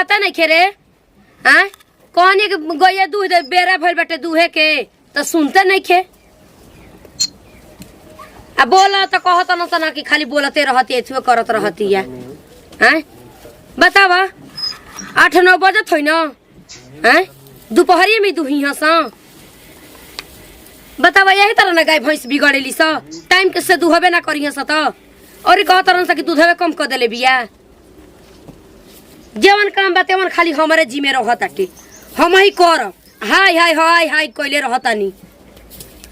कहता नहीं खे रे हाँ कहनी कि गैया दूध बेरा भइल बाटे दूहे के तो सुनते नहीं खे अब बोला तो कहता न तना कि खाली बोलते रहती है करत रहती है हैं बतावा 8-9 बजत हो न हैं दोपहरिया में दुही हस बतावा यही तरह ना गाय भैंस बिगड़ेली स टाइम के से दुहबे ना करी हस त और कहता रह कि दूधवे कम कर देले बिया जेवन काम बा तेवन खाली हमारे जिम्मे रहताटे हम ही कर हाय हाय हाय हाय कइले रहतानी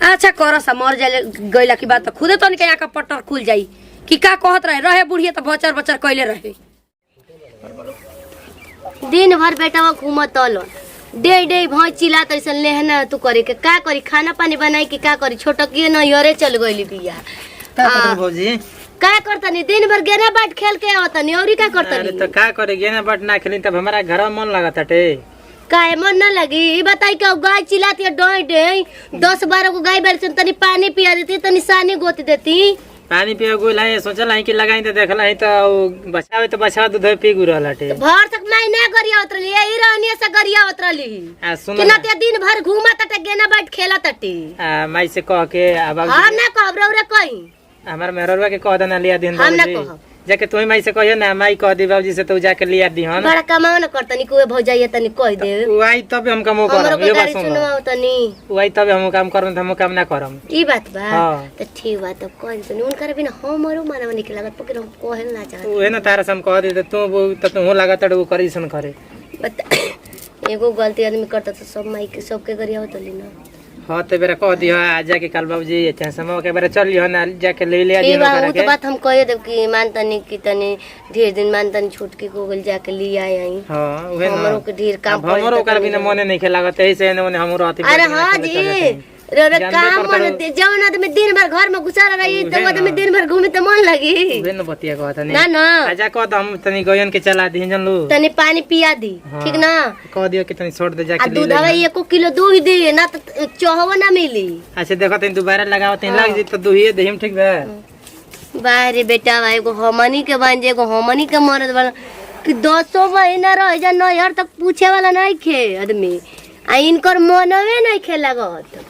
अच्छा कर सा मर जाए गइला की बात खुदे तो यहाँ का पट्टर खुल जाई कि का कहत रहे बुढ़िया तो बचर बचर कइले रहे दिन भर बेटा घूमत डे डे भैंस चिल्ला तो लेहना तू करे के का करी खाना पानी बनाई के का करी छोटकी नैहरे चल गइली बिया भौजी का करतनी दिन भर गेना बाट खेल के आवतनी औरी का करतनी अरे तो का करे गेना बाट ना खेली तब हमारा घर में मन लागत हटे काहे मन न लगी ई बताई के गाय चिल्लाती है डोय डे 10-12 को गाय बैल तनी पानी पिया देती तनी सानी गोत देती पानी पिया गोल है सोचल है कि लगाई तो देखल है तो बचावे तो बचावा दूध पी गुर हटे भर तक नहीं ना गरिया उतरली ई रहनी से गरिया उतरली आ सुन कि ना ते दिन भर घूमा तटे गेना बाट खेला तटे माई से कह के अब हम ना कहब रे कहीं हमार मेहरवा के कह देना लिया दिन हम ना कहब जाके तुही माई से कहियो ना माई कह दी बाबूजी से तो जाके लिया दी हन बड़ा कमाओ न करतनी कोई भौजाई तनी कह दे उई तब हम काम करम हमरो ये के बात गाड़ी सुन सुनवाओ तनी उई तब हम काम करम हम काम ना करम ई बात बा हां त ठीक बा त कह तनी उनकर बिना हमरो मानव निकल लागत पकड़ हम कहल ना चाहत उहे ना तारा सम कह दे तू लागत वो करीसन करे एगो गलती आदमी करता तो सब माई के सबके गरिया होतली ना हाँ तो बेरा कह दियो आज जाके कल बाबूजी अच्छा समय के बेरा चलियो ना जाके ले लिया ठीक बा उ तो बात हम कह देब कि मानतनी कि तनी ढेर दिन मानतनी छुटकी को गल जाके लिया आई हां उहे ना हमरो के ढेर काम हमरो ओकर बिना मने नहीं खेलागत ऐसे ने हम रहती अरे हां जी रे काम मन जौन आदमी दिन भर घर में घुसा रही तो आदमी दिन भर घूमे तो मन लगी उहे न बतिया कहत नहीं ना ना आजा कह त हम तनी गयन के चला दी जनलू तनी पानी पिया दी ठीक ना कह दियो कि तनी छोड़ दे जाके ले दूधवा 1 किलो दूध दे ना तो चोहवा ना मिली अच्छा देखो तनी दोबारा लगाओ तनी लग जी तो दुहिए देहिम ठीक बा बाहरे बेटा भाई को हमनी के बांजे को हमनी के मरद वाला कि 200 महीना रह जा नहर तक पूछे वाला नहीं खे आदमी आ इनकर मनवे नहीं खे लागत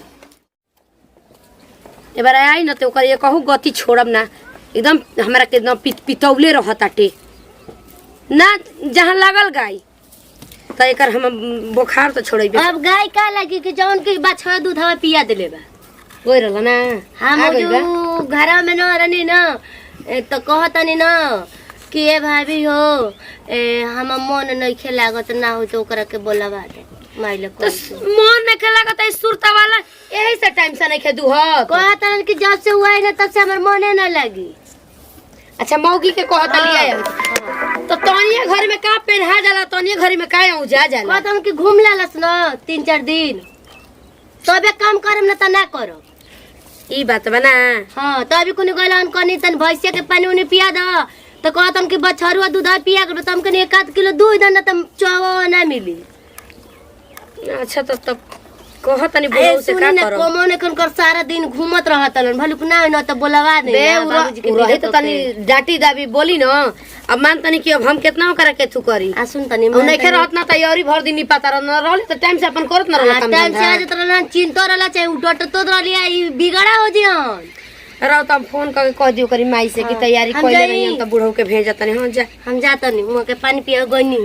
एबार आई न तो ओकर ये कहू गति छोड़ब ना एकदम हमरा के एकदम पितौले रहताटे ना जहाँ लागल गाय तो एकर हम बुखार तो छोड़ेबे अब गाय का लगी कि जौन के बछड़ा दूधवा पिया देले बा गोई रहल ना हम जो घर में न रहनी ना तो कहतनी ना कि ए भाभी हो हम मन नहीं खे लागत ना हो तो ओकरा के बोलावा दे माइले तो मन में के लागत है सुरता वाला यही से टाइम से नहीं खे दुह कहतन कि जब से हुआ है ना तब से हमर मने ना लगी अच्छा मौगी के कहत लिया तो तनिए घर में का पेन्हा जाला तनिए घर में का औजा जाला कहतन कि घूम लालस ना 3-4 दिन तबे काम करम ना त ना करो ई बात बना हां तभी कोनी गलन कनी तन भैंसिया के पानी उनी पिया द तो कहतन कि बछरुआ दूध पिया के तम कनी 1 किलो दूध न त चोवा ना मिली अच्छा तो तब कहत नहीं बोलो से का करो कोमोने कन कर सारा दिन घूमत रहतन भलुक ना न त बोलावा दे बाबूजी के रहे तो तनी डाटी दाबी बोली न अब मान तनी कि अब हम कितना करा के थू करी आ सुन तनी नहीं खे रहत ना तैयारी भर दिन पता न रहले तो टाइम से अपन करत न रहले टाइम से आज तरह चिंता रहला चाहे उठट तो रहलिया ई बिगड़ा हो जियन रहो तब फोन करके कह दियो करी माई से कि तैयारी कइले रही त बूढ़ो के भेज तनी हां जा हम जातनी हुआ के पानी पिया गनी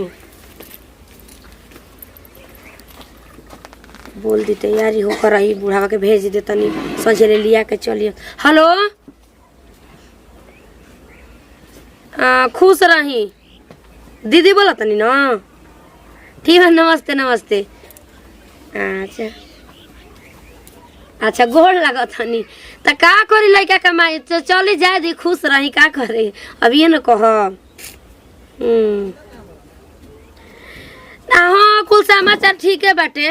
बोल दी तैयारी हो कर रही बूढ़ावा के भेज दे तनी सजेले लिया के चलिए हेलो खुश रही दीदी बोला तनी ना ठीक है नमस्ते नमस्ते अच्छा अच्छा गोड़ लगा तनी त का करी लइका कमाई तो चली जाए दी खुश रही का करे अब ये न कह हाँ कुल समाचार ठीक है बाटे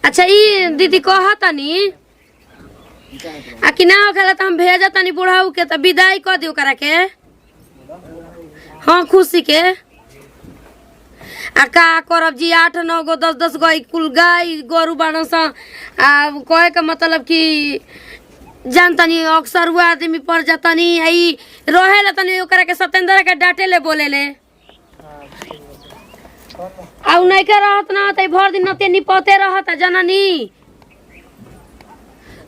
अच्छा ई दीदी कहतनी आ कि ना होखेला त हम भेजा तनी बुढ़ाऊ के त विदाई क दियो करा के हाँ खुशी के आ का करब जी 8-9 गो 10-10 गो कुल गाय गोरु बाड़न सा आ कहे के मतलब कि जानतनी अक्सर हुआ आदमी पर जातनी आई रहेला तनी ओकरा के सतेंद्र के डांटे ले बोले ले आउ नहीं के रहत ना त भर दिन नते निपते रहत जननी।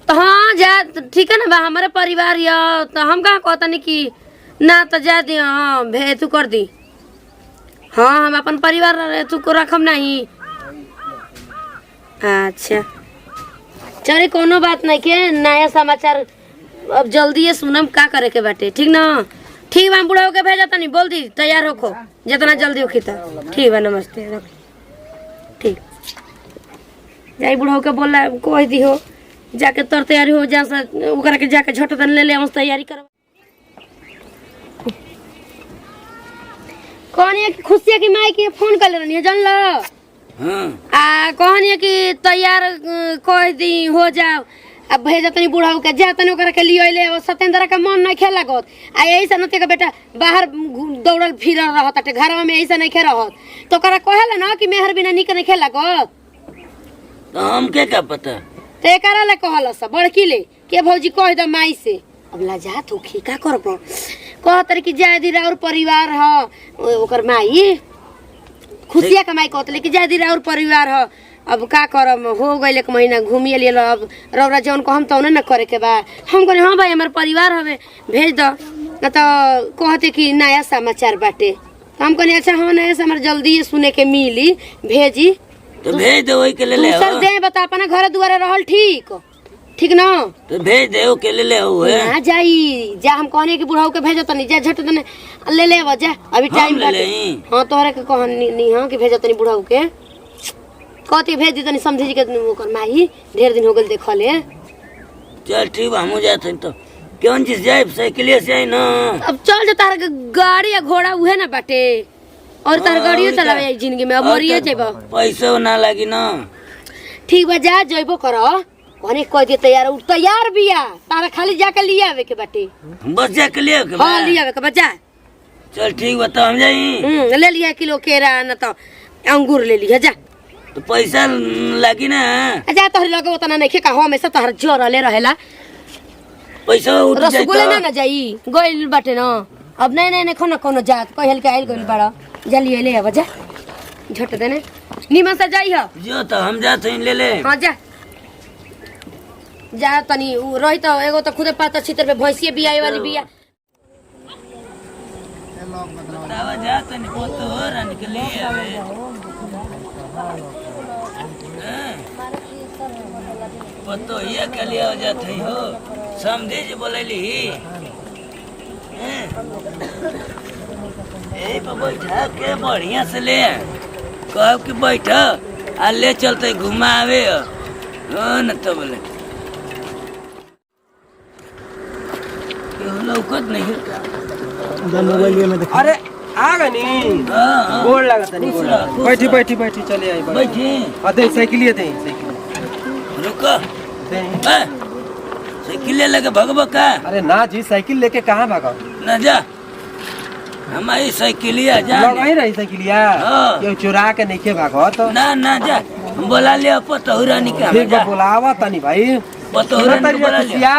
तो हाँ जा ठीक है ना बा हमारे परिवार या तो हम कहाँ कहतनी कि ना तो जा दी हाँ भे तू कर दी। हाँ हम अपन परिवार तू को रखम नहीं। अच्छा चले कोनो बात नहीं के नया समाचार अब जल्दी ये सुनम का करे के बाटे ठीक ना। ठीक बा बुढ़ाओ के भेजा तनी बोल दी तैयार होखो जितना जल्दी होखी त ठीक बा नमस्ते रख ठीक जाई बुढ़ाओ के बोला कह दी हो जाके तर तैयारी हो जा ओकरा के जाके झट तन ले हम तैयारी कर कहनी कि खुशिया की माई के फोन कर लेनी जान लो। हाँ आ कहनी कि तैयार कह दी हो जाओ अब भेजा तनी बुढ़ाऊ के जा तनी ओकरा के लिए अइले सत्येंद्र का मन नहीं खेला गत आ यही से नते के बेटा बाहर दौड़ल फिर रहत अटे घरवा में ऐसा नहीं खे रहत तो ओकरा कहेला ना कि मेहर बिना निक नहीं खेला गत तो हमके क्या पता। तो एकरा ले कहला सब बड़की ले के भौजी कह द माई से अब लाजात होखी का करबो कहत कि जायदी और परिवार ह ओकर माई खुशिया का माई कहतले कि जायदी और परिवार ह अब का करम हो गइल एक महीना घूमिए लिए अब रौरा जौन को हम तो न करे के बा हम कहले हां भाई हमार परिवार हवे भेज द न तो कहते कि नया समाचार बाटे तो हम कहले अच्छा हां नया समाचार जल्दी सुने के मिली भेजी तो भेज दे वही के ले ले सर दे बता अपना घर दुआरे रहल ठीक ठीक ना तो भेज दे के ले ले हो है ना जाई जा हम कहने कि बुढ़ाऊ के भेजो तनी जा झट तने ले ले जा अभी टाइम ले बाटे लेई। हां तोहरे के कहनी नहीं हां कि भेजो तनी बुढ़ाऊ के कहती भेज दी तनी समझी के ओकर माई ढेर दिन हो गेल देखले। चल ठीक बा हम जाते तो कौन चीज जाए साइकिल से आई ना। अब चल जो तार गाड़ी या घोड़ा उहे ना बाटे और तार गाड़ियो चलावे जिंदगी में अब मरिए जेबो पैसा ना लगी ना। ठीक बा जा जइबो करो कहने कह दे तैयार बिया तारा खाली जाके लिए आवे के बाटे बस जा के लिए हां लिए आवे के बा जा। चल ठीक बा तो हम जाई ले लिया किलो केरा न तो अंगूर ले लिया जा तो पैसा लगी ना। जा तोहरे लगे उतना नहीं खे का हमेशा तोहर जोरले रहेला पैसा उठ जाई रसगुल्ला ना ना जाई गइल बाटे न अब नहीं खाना कोनो जात कहल के आइल गइल बाड़ा जल्दी ले आवा जा झट देने निमन से जाई ह जो तो हम जाते ले ले। हां जा जा तनी उ रही तो एगो तो खुदे पाता छितर पे भैंसिए बियाई वाली बिया बतावा जाते नहीं पोतो रन के लिए आवे पतो ये के लिए हो जाते हो समझे जे बोलेली ए बैठा के बढ़िया से ले कह कि बैठा आ ले चलते घुमावे न तो बोले लौकत नहीं अरे आ गनी हाँ गोड़ लागत नहीं खुश रह, खुश बैठी रह। बैठी बैठी चले आई बैठी अदे साइकिल दे साइकिल रुको दे। साइकिल लगे भगबो का अरे ना जी साइकिल लेके कहाँ भागा न जा हमारी साइकिलिया जा लगाई रही साइकिलिया हाँ। ये चुरा के नहीं के भागो तो ना ना जा बोला ले पतहुरा निकाल ठीक बा बुलावा तनी भाई पतहुरा सुनो तनी बोला ले खुशिया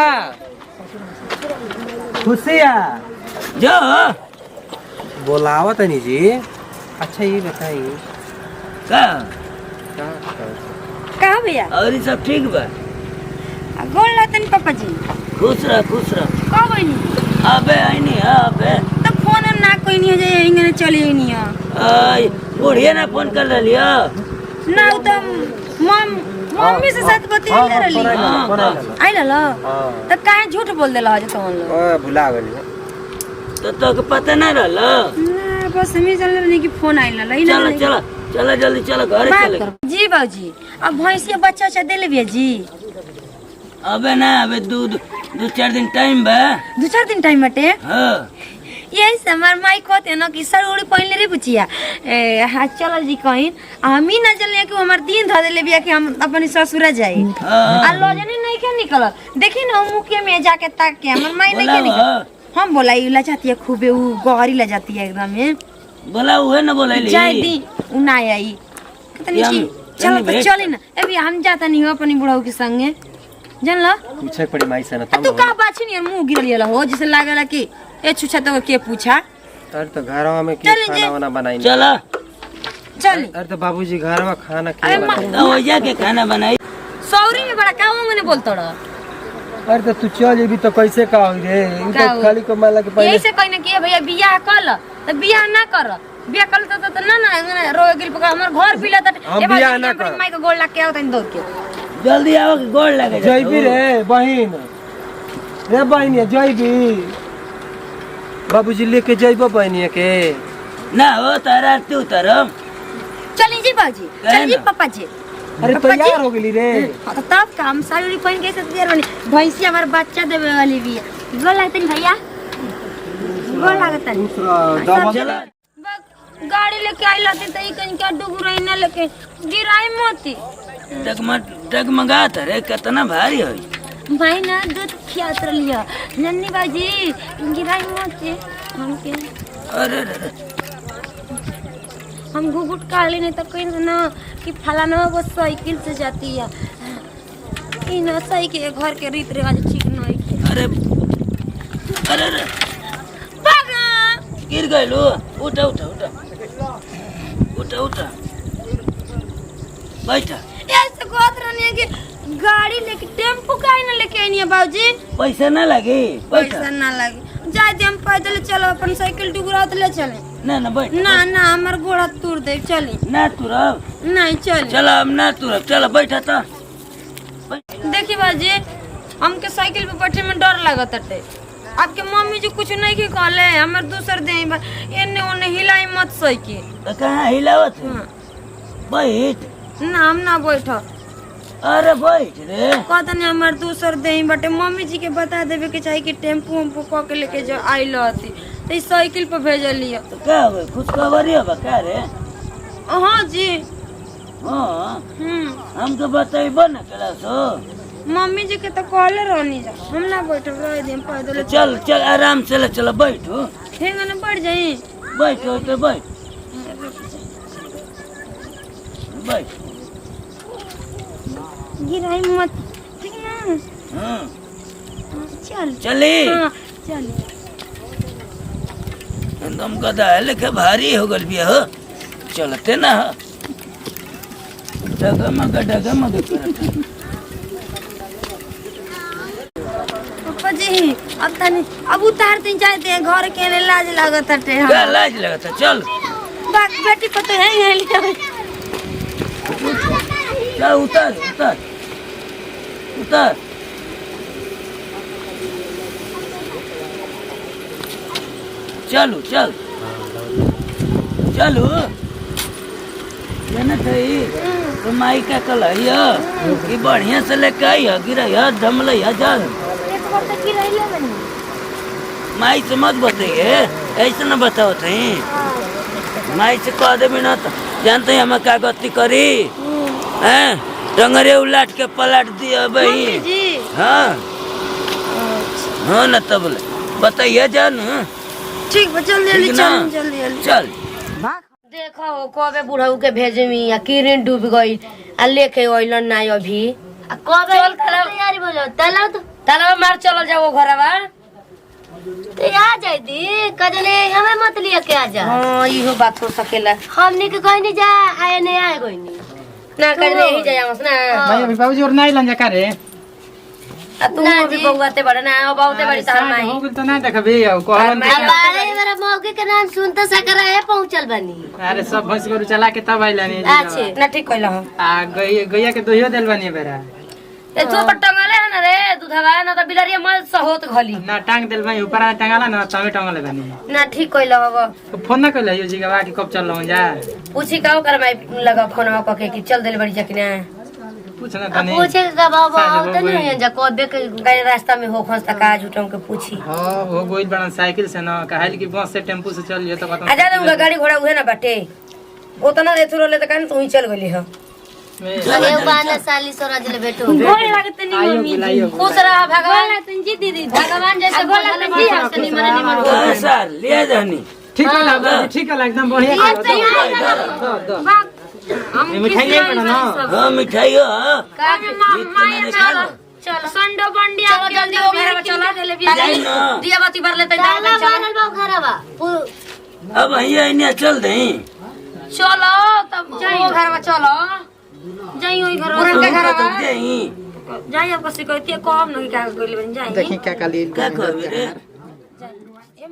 खुशिया जा बुलावा तनी जी। अच्छा ये बताइए का का भैया और ये सब ठीक बा गोल लातन पापा जी खुश रह का बनी अबे आईनी अबे तो फोन ना कोई नहीं जाए इंगने चली नहीं आई बुढ़िया ना फोन कर लिया ना तो मम्मी से साथ बतिया रही आई ला तो काहे झूठ बोल देला जे तोन लो भुला गई तो के पता ना रहला ना बस हमें चल रही कि फोन आई ला चल चल चल जल्दी चल घरे चल जी बाबूजी अब भैंसिया बच्चा दे लेबिया जी अबे ना अबे दो चार दिन टाइम बा 2-4 दिन टाइम बटे हाँ यही से हमार माई कहते ना कि सर उड़ी पहले रे पुछिया हाँ चल जी कहीं हम ही ना चलिए कि हमार दिन धर ले बिया कि हम अपने ससुरा जाई हाँ आ लजनी नहीं के निकल देखी ना मुके में जाके ताक के हमर माई नहीं के बोला निकल हम बोला ला जाती है खूबे उ गहरी ला जाती है एकदम में बोला उहे ना बोला जाय दी उ ना आई कितनी हम- चल तनी तो भेंट चली ना अभी हम जाता नहीं हो अपनी बुढ़ाऊ के संगे जान ला पूछे पड़ी माई से ना तू का बाछी नहीं मुंह गिरलिया हो जैसे लागला कि ए छुछा तो के पूछा अरे तो घरवा में क्या खाना वाना बनाई चला चली अरे तो बाबूजी घरवा खाना अरे क्या बनाई तो वजह के खाना बनाई सौरी में बड़ा का मैंने बोलतो रहा अरे तो तू चल जेबी तो कैसे का होई रे उ का तो होई? खाली कमाला के यही पहले से कहने कि भैया बियाह कर ल तो बियाह ना कर बियाह कर तो ना रोए गिल पकड़ हमर घर पिला त हम बियाह ना कर। माई के गोड़ लाग के आवतन दौड़ के जल्दी आओ कि गोड़ लगे जइबी रे बहिन रे बहिन जइबी बाबूजी लेके जइबो बहिनिया के ना हो तारा तू तरम चली जी बाजी चली जी पापा जी अरे पापा जी। तैयार हो गेली रे हाँ, तो तब काम साड़ी पहन के तैयार होनी भैंसी हमार बच्चा देवे वाली भी है गोड़ लागतन भैया गोड़ लागतन दूसरा दवा चला गाड़ी लेके आई लाती तो ई कहीं क्या डूब रही ना लेके गिराई मोती डगमगा रे कितना भारी है भाई ना दूध खियात रहिया नन्नी बाजी गिराई मोती हमके अरे रे हम घुघुट काले नहीं तो कहीं ना कि फलाना वो साइकिल से जाती है ई ना सही के घर के रीत रिवाज ठीक नहीं के अरे अरे रे भागा गिर गए लो उठा उठा उठा उठा उठा बैठा ऐसे कहत रहनी है कि गाड़ी लेके टेम्पो काहे ना लेके आनी है बाबूजी पैसा ना लगे बैठा पैसा ना लगे जाए दे हम पैदल चलो अपन साइकिल टुकड़ा तो ले चले ना बैठ ना ना हमार घोड़ा तोड़ दे चली ना तुरब नहीं चली चला अब ना तुरब चला बैठा था देखी बाजी हमके साइकिल पे बैठे में डर लागत है आपके मम्मी जी कुछ नहीं की कहले हमर दूसर दे एने ओने हिलाई मत साइकिल तो कहाँ हिलावत है हाँ। बैठ ना हम ना बैठ अरे बैठ रे कहता नहीं हमार दूसर दे बटे मम्मी जी के बता देवे के चाहिए कि टेम्पू उम्पू कह के लेके जो आई लती तो इस साइकिल पे भेजलिए तो क्या हुए खुशखबरी है क्या रे हाँ जी हाँ हमको बताइबो ना क्लास हो मम्मी जी के तो कहले रहनी जा हम ना बैठब रह दे पैदल चल चल आराम से चलो बैठो ठीक है ना बढ़ जाई बैठो तो बैठ बैठ गिराई मत ठीक ना हाँ चल चली हाँ चल एकदम गधा है लेके भारी हो गल बिया हो चलते ना डगमग करत पापा जी अब तनी अब उतार तीन चाहते हैं घर के लिए लाज लागत हटे क्या लाज लगता चल बाक बेटी को तो है ले चल उतर उतर उतर चलो चल चलो जानत है तो माई का कलैया कि बढ़िया से लेके आई है गिरैया धमलैया जल एक बार तक की रही ले बनी माई से मत बताइए ऐसे न बताओ थे माई से कह दे बिना तो जानते हैं हम क्या गति करी हैं टंगरे उलाट के पलट दिया भाई जी हाँ हाँ न तब बताइए जान ठीक बा जल्दी जल्दी ठीक ना? चल जल्दी जल्दी चल देखो कबे बुढ़ऊ के भेजमी आ किरण डूब गई आ लेके ओइलन ना अभी आ कबे चल तालाब- तैयारी बोलो तालाब तो तालाब मार चल जाओ घरवा आ जाई दी कजने हमें मत लिया के आ जा हां इहो बात हो सकेला हमने के कहनी जा आए नहीं आए कोई ना कर ही जायमस ना भाई अभी बाबूजी और नहीं लंजा करे आ तू अभी बउआते बड़े ना अब बहुते बड़ी तार माई हो गइल तो ना देखबे अब कहलन अब बारे मेरा मौके के नाम सुनते सकरा है पहुंचल बनी अरे सब भैंस गरु चला के तब आइलानी अच्छे ना ठीक कहला हम आ गैया के दोहियो देल बानी बेरा ए तू पर टंगले है ना रे दूधवा ना तो बिलरिया मल सहोत घली ना टांग देल भाई ऊपर आ टांगाला ना तमे टांगले बानी ना ठीक कहला बाबा तो फोन ना कइला यो जिगवा कि कब चल लहु जा पूछी का कर माई लगा फोनवा कके कि चल देल बड़ी जकने पूछ ना अब तनी पूछे का बाबा साले तो नहीं जा कबे के गए रास्ता में हो खस तक आज उठम के पूछी हां हो गोइल बड़ा साइकिल से ना कहल कि बस से टेम्पू से चल लियो तो आ जा दूंगा गाड़ी घोड़ा उहे ना बाटे उतना दे थुरो ले त कान तू ही चल गली ह अरे बाना साली सोराज ले बैठो गोड़ लागत नहीं आइयो मम्मी बुलाइयो खुश रहा भगवान तुम जी दीदी भगवान जैसे बोला तो जी हम सनी मन निमन हाँ, सर ले जानी ठीक है ना बाबूजी ठीक है एकदम बढ़िया दो हम ये मिठाई ले पड़ा ना हाँ मिठाई हो हाँ का माया चलो चलो संडो बंडी चलो जल्दी ओ घर चला दे ले भी ना। दिया बाती भर लेते ताला मारल बा घरवा अब यहाँ चल दे चलो तब जाइए घर में, चलो जाइए वही घर में जाइए। आपको शिकायत कम नहीं क्या जाइए। देखी क्या काली क्या कहबे रे? जाइए।